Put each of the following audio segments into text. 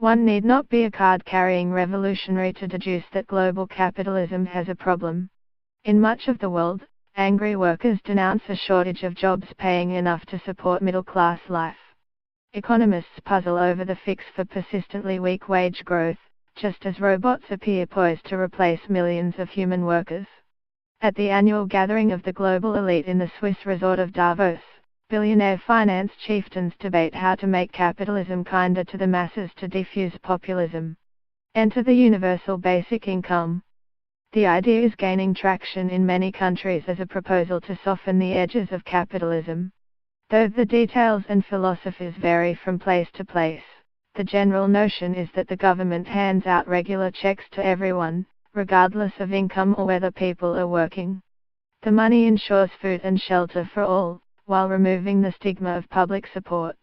One need not be a card-carrying revolutionary to deduce that global capitalism has a problem. In much of the world, angry workers denounce a shortage of jobs paying enough to support middle-class life. Economists puzzle over the fix for persistently weak wage growth, just as robots appear poised to replace millions of human workers. At the annual gathering of the global elite in the Swiss resort of Davos, billionaire finance chieftains debate how to make capitalism kinder to the masses to defuse populism. Enter the universal basic income. The idea is gaining traction in many countries as a proposal to soften the edges of capitalism. Though the details and philosophies vary from place to place, the general notion is that the government hands out regular checks to everyone, regardless of income or whether people are working. The money ensures food and shelter for all, while removing the stigma of public support.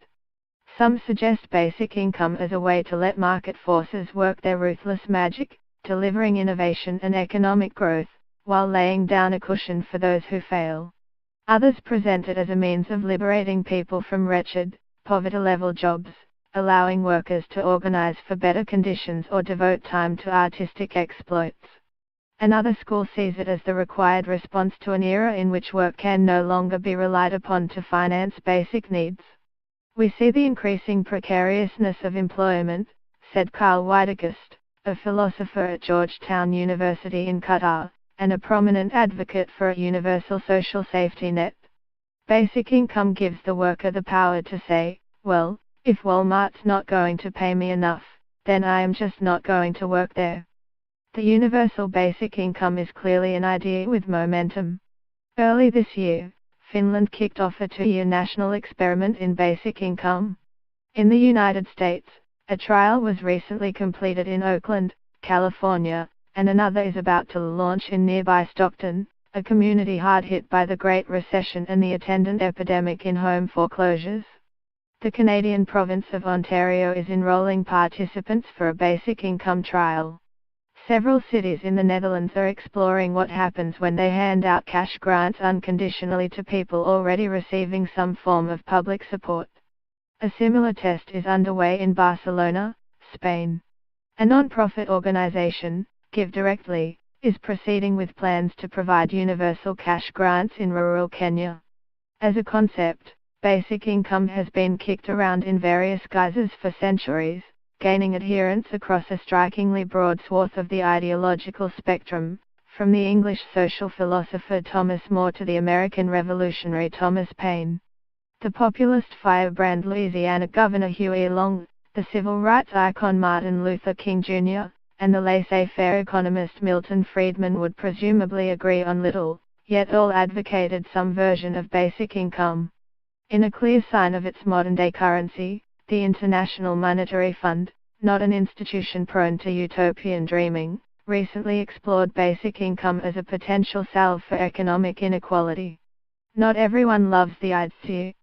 Some suggest basic income as a way to let market forces work their ruthless magic, delivering innovation and economic growth, while laying down a cushion for those who fail. Others present it as a means of liberating people from wretched, poverty-level jobs, allowing workers to organize for better conditions or devote time to artistic exploits. Another school sees it as the required response to an era in which work can no longer be relied upon to finance basic needs. We see the increasing precariousness of employment, said Carl Weidegast, a philosopher at Georgetown University in Qatar, and a prominent advocate for a universal social safety net. Basic income gives the worker the power to say, well, if Walmart's not going to pay me enough, then I am just not going to work there. The universal basic income is clearly an idea with momentum. Early this year, Finland kicked off a 2-year national experiment in basic income. In the United States, a trial was recently completed in Oakland, California, and another is about to launch in nearby Stockton, a community hard hit by the Great Recession and the attendant epidemic in home foreclosures. The Canadian province of Ontario is enrolling participants for a basic income trial. Several cities in the Netherlands are exploring what happens when they hand out cash grants unconditionally to people already receiving some form of public support. A similar test is underway in Barcelona, Spain. A non-profit organization, Give Directly, is proceeding with plans to provide universal cash grants in rural Kenya. As a concept, basic income has been kicked around in various guises for centuries, gaining adherents across a strikingly broad swath of the ideological spectrum, from the English social philosopher Thomas More to the American revolutionary Thomas Paine. The populist firebrand Louisiana Governor Huey Long, the civil rights icon Martin Luther King Jr., and the laissez-faire economist Milton Friedman would presumably agree on little, yet all advocated some version of basic income. In a clear sign of its modern-day currency, the International Monetary Fund, not an institution prone to utopian dreaming, recently explored basic income as a potential salve for economic inequality. Not everyone loves the idea.